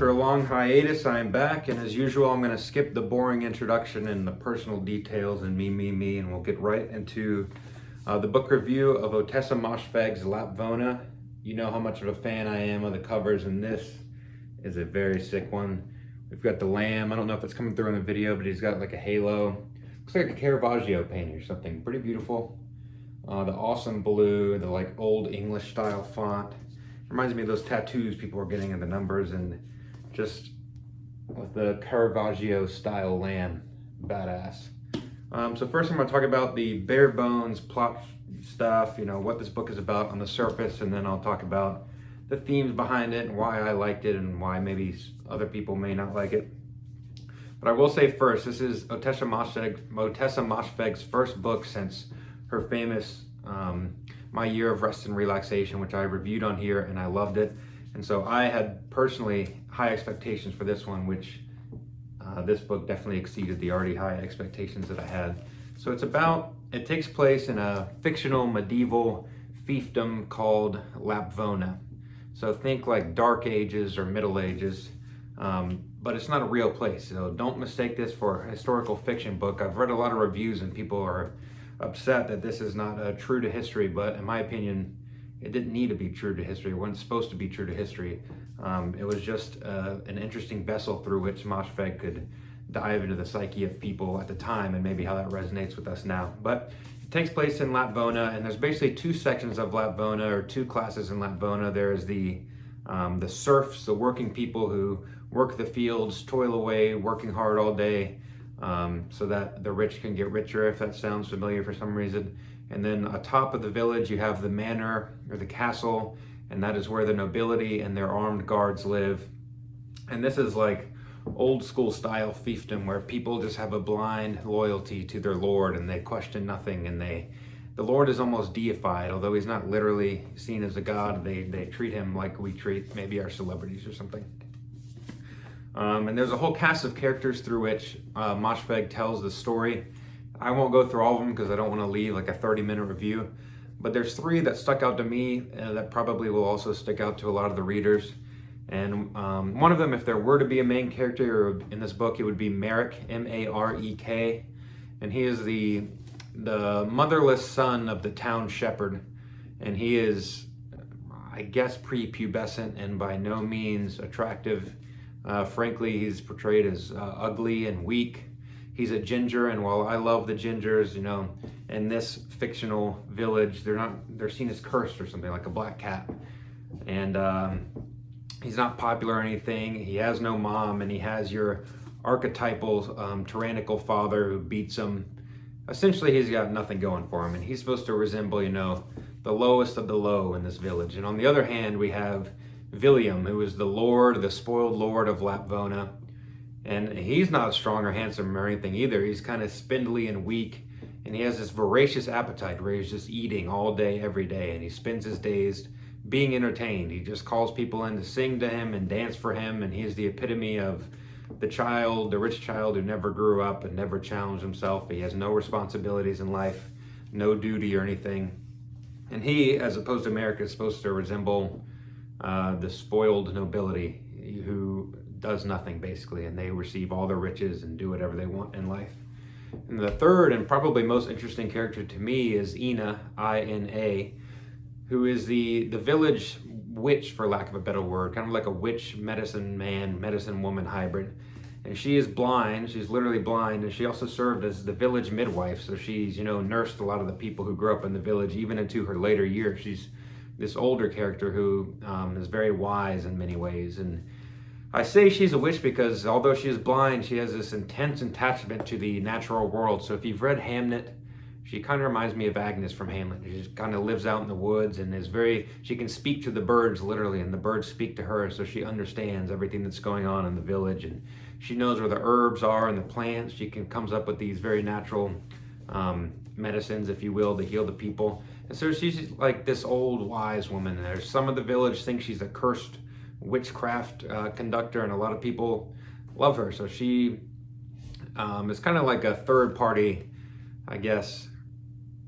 After a long hiatus, I'm back, and as usual, I'm going to skip the boring introduction and the personal details and me, and we'll get right into the book review of Ottessa Moshfegh's Lapvona. You know how much of a fan I am of the covers, and this is a very sick one. We've got the lamb. I don't know if it's coming through in the video, but he's got like a halo. Looks like a Caravaggio painting or something. Pretty beautiful. The awesome blue, the like old English style font. Reminds me of those tattoos people are getting in the numbers, and just with the Caravaggio style lamb. Badass. So first I'm going to talk about the bare bones plot stuff, you know, what this book is about on the surface, and then I'll talk about the themes behind it and why I liked it and why maybe other people may not like it. But I will say first, this is Ottessa Moshfegh's first book since her famous My Year of Rest and Relaxation, which I reviewed on here, and I loved it. And so I had personally high expectations for this one, which this book definitely exceeded the already high expectations that I had. So it takes place in a fictional medieval fiefdom called Lapvona. So think like Dark Ages or Middle Ages, but it's not a real place. So don't mistake this for a historical fiction book. I've read a lot of reviews and people are upset that this is not true to history, but in my opinion, it didn't need to be true to history. It wasn't supposed to be true to history. It was just an interesting vessel through which Moshfegh could dive into the psyche of people at the time and maybe how that resonates with us now. But it takes place in Lapvona, and there's basically two sections of Lapvona, or two classes in Lapvona. There's the serfs, the working people who work the fields, toil away, working hard all day, so that the rich can get richer, if that sounds familiar for some reason. And then atop of the village, you have the manor or the castle, and that is where the nobility and their armed guards live. And this is like old school style fiefdom, where people just have a blind loyalty to their lord and they question nothing, and the lord is almost deified. Although he's not literally seen as a god, they treat him like we treat maybe our celebrities or something. And there's a whole cast of characters through which Moshfegh tells the story. I won't go through all of them because I don't want to leave like a 30-minute review, but there's three that stuck out to me that probably will also stick out to a lot of the readers. And one of them, if there were to be a main character in this book, it would be Marek, M-A-R-E-K, and he is the motherless son of the town shepherd, and he is, I guess, prepubescent and by no means attractive. Frankly, he's portrayed as ugly and weak. He's a ginger, and while I love the gingers, you know, in this fictional village, they're seen as cursed or something, like a black cat. And he's not popular or anything. He has no mom, and he has your archetypal tyrannical father who beats him. Essentially, he's got nothing going for him, and he's supposed to resemble, you know, the lowest of the low in this village. And on the other hand, we have William, who is the spoiled lord of Lapvona. And he's not strong or handsome or anything either. He's kind of spindly and weak, and he has this voracious appetite where he's just eating all day, every day, and he spends his days being entertained. He just calls people in to sing to him and dance for him, and he is the epitome of the rich child who never grew up and never challenged himself. He has no responsibilities in life, no duty or anything. And he, as opposed to America, is supposed to resemble the spoiled nobility who does nothing basically, and they receive all the riches and do whatever they want in life. And the third and probably most interesting character to me is Ina, I-N-A, who is the village witch, for lack of a better word, kind of like a witch medicine man, medicine woman hybrid. And she is blind, she's literally blind, and she also served as the village midwife. So she's, you know, nursed a lot of the people who grew up in the village, even into her later years. She's this older character who is very wise in many ways. And I say she's a witch because although she is blind, she has this intense attachment to the natural world. So if you've read Hamlet, she kind of reminds me of Agnes from Hamlet. She just kind of lives out in the woods and she can speak to the birds literally, and the birds speak to her, so she understands everything that's going on in the village, and she knows where the herbs are and the plants. She comes up with these very natural medicines, if you will, to heal the people. And so she's like this old wise woman. And there's some of the village think she's a cursed witchcraft conductor, and a lot of people love her. So she is kind of like a third party, I guess.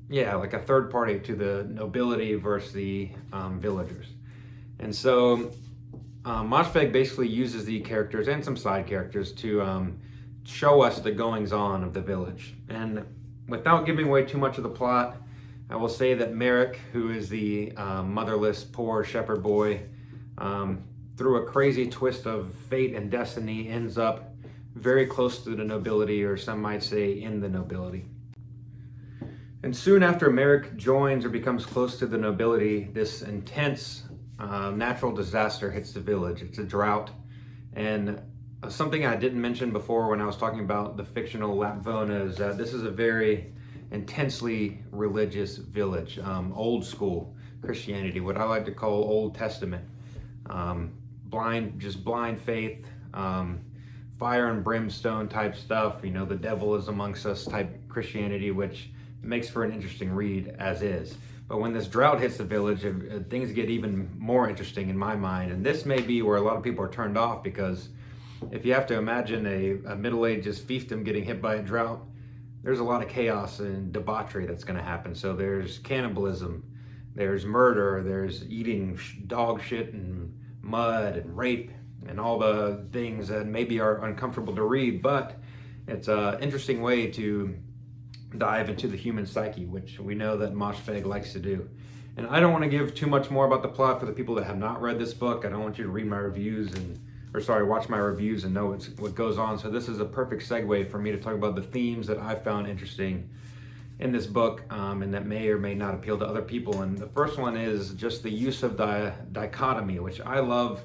Yeah, like a third party to the nobility versus the villagers. And so Moshfegh basically uses the characters and some side characters to show us the goings-on of the village. And without giving away too much of the plot, I will say that Merrick, who is the motherless, poor shepherd boy, through a crazy twist of fate and destiny, ends up very close to the nobility, or some might say in the nobility. And soon after Merrick joins or becomes close to the nobility, this intense natural disaster hits the village. It's a drought. And something I didn't mention before when I was talking about the fictional Lapvona is that this is a very intensely religious village, old school Christianity, what I like to call Old Testament. Blind faith, fire and brimstone type stuff, you know, the devil is amongst us type Christianity, which makes for an interesting read as is. But when this drought hits the village, things get even more interesting in my mind. And this may be where a lot of people are turned off, because if you have to imagine a middle-ages fiefdom getting hit by a drought, there's a lot of chaos and debauchery that's going to happen. So there's cannibalism, there's murder, there's eating dog shit and mud and rape and all the things that maybe are uncomfortable to read, but it's an interesting way to dive into the human psyche, which we know that Moshfegh likes to do. And I don't want to give too much more about the plot for the people that have not read this book. I don't want you to read my reviews watch my reviews and know what goes on. So this is a perfect segue for me to talk about the themes that I found interesting in this book, and that may or may not appeal to other people. And the first one is just the use of the dichotomy, which I love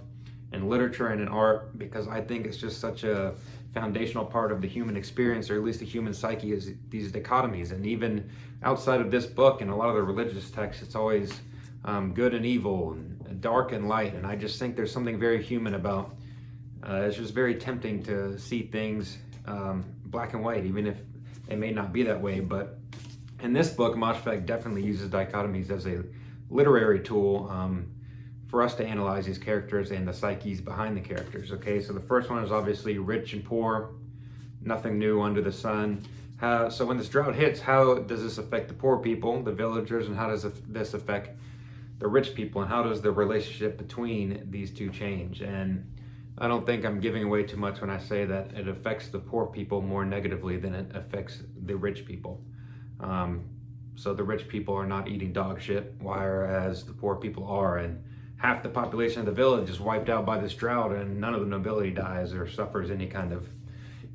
in literature and in art, because I think it's just such a foundational part of the human experience, or at least the human psyche, is these dichotomies. And even outside of this book and a lot of the religious texts, it's always good and evil and dark and light. And I just think there's something very human about it's just very tempting to see things black and white, even if it may not be that way. But in this book, Moshfegh definitely uses dichotomies as a literary tool for us to analyze these characters and the psyches behind the characters. Okay, so the first one is obviously rich and poor, nothing new under the sun. So when this drought hits, how does this affect the poor people, the villagers, and how does this affect the rich people, and how does the relationship between these two change? And I don't think I'm giving away too much when I say that it affects the poor people more negatively than it affects the rich people. So the rich people are not eating dog shit, whereas the poor people are, and half the population of the village is wiped out by this drought, and none of the nobility dies or suffers any kind of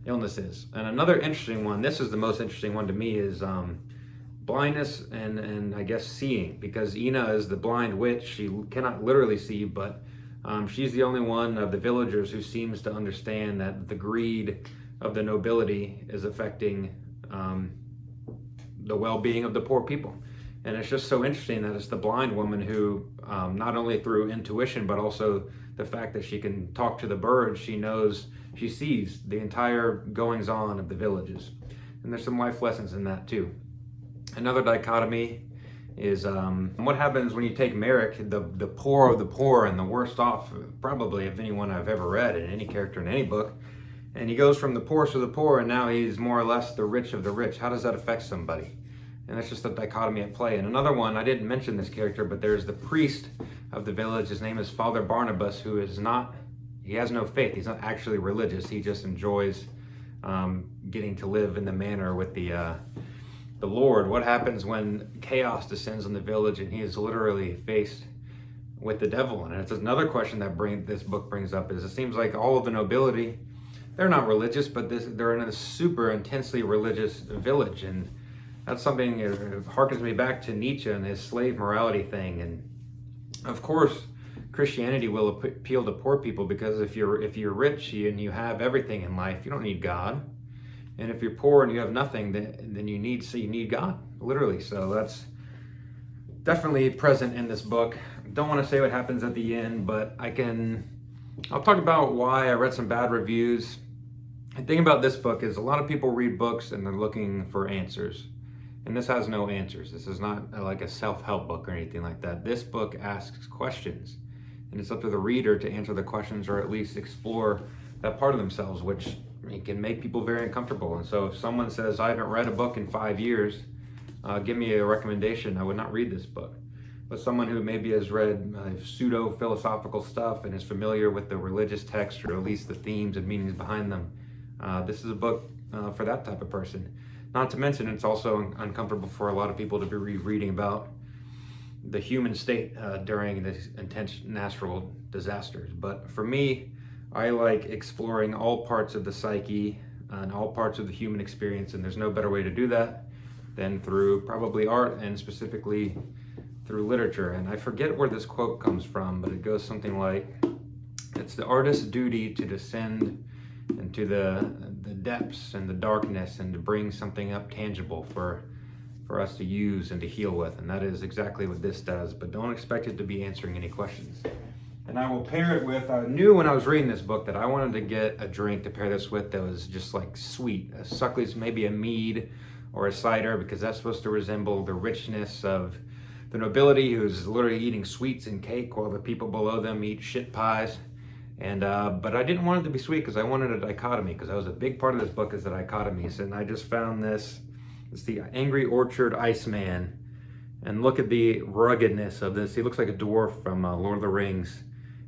illnesses. And another interesting one, this is the most interesting one to me, is blindness and I guess seeing, because Ina is the blind witch. She cannot literally see, but she's the only one of the villagers who seems to understand that the greed of the nobility is affecting the well-being of the poor people. And it's just so interesting that it's the blind woman who, not only through intuition, but also the fact that she can talk to the birds, she sees the entire goings-on of the villages. And there's some life lessons in that too. Another dichotomy is what happens when you take Merrick, the poor of the poor and the worst off, probably of anyone I've ever read in any character in any book, and he goes from the poorest of the poor, and now he's more or less the rich of the rich. How does that affect somebody? And that's just a dichotomy at play. And another one, I didn't mention this character, but there's the priest of the village. His name is Father Barnabas, who is not, he has no faith. He's not actually religious. He just enjoys getting to live in the manor with the Lord. What happens when chaos descends on the village and he is literally faced with the devil? And it's another question that this book brings up, is it seems like all of the nobility, they're not religious, but they're in a super intensely religious village. And that's something that harkens me back to Nietzsche and his slave morality thing. And of course, Christianity will appeal to poor people, because if you're rich and you have everything in life, you don't need God. And if you're poor and you have nothing, then you need God, literally. So that's definitely present in this book. Don't want to say what happens at the end, but I'll talk about why I read some bad reviews. The thing about this book is a lot of people read books and they're looking for answers. And this has no answers. This is not like a self-help book or anything like that. This book asks questions, and it's up to the reader to answer the questions, or at least explore that part of themselves, which can make people very uncomfortable. And so if someone says, I haven't read a book in 5 years, give me a recommendation, I would not read this book. but someone who maybe has read pseudo-philosophical stuff and is familiar with the religious text, or at least the themes and meanings behind them. This is a book for that type of person. Not to mention, it's also uncomfortable for a lot of people to be reading about the human state during these intense natural disasters. But for me, I like exploring all parts of the psyche and all parts of the human experience, and there's no better way to do that than through probably art, and specifically through literature. And I forget where this quote comes from, but it goes something like, it's the artist's duty to descend into the depths and the darkness and to bring something up tangible for us to use and to heal with. And that is exactly what this does, but don't expect it to be answering any questions. And I will pair it with, I knew when I was reading this book that I wanted to get a drink to pair this with that was just like sweet, a suckling, maybe a mead or a cider, because that's supposed to resemble the richness of the nobility who's literally eating sweets and cake while the people below them eat shit pies. And but I didn't want it to be sweet because I wanted a dichotomy, because that was a big part of this book, is the dichotomies. And I just found this. It's the Angry Orchard Iceman. And look at the ruggedness of this. He looks like a dwarf from Lord of the Rings.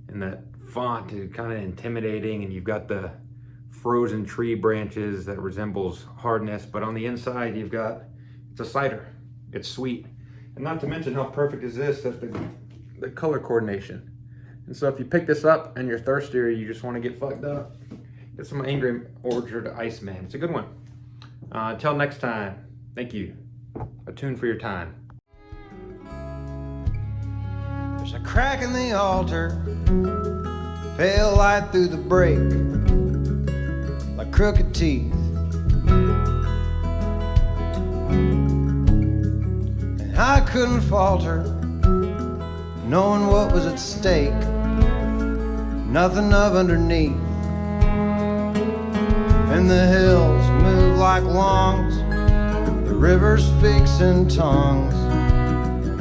And that font is kind of intimidating. And you've got the frozen tree branches that resembles hardness. But on the inside, you've got, it's a cider. It's sweet. And not to mention how perfect is this, that the color coordination. And so if you pick this up and you're thirsty or you just want to get fucked up, get some Angry Orchard Iceman. It's a good one. Until next time, thank you. Attune for your time. There's a crack in the altar, pale light through the break, like crooked teeth. And I couldn't falter, knowing what was at stake, nothing of underneath. And the hills move like lungs, the river speaks in tongues, and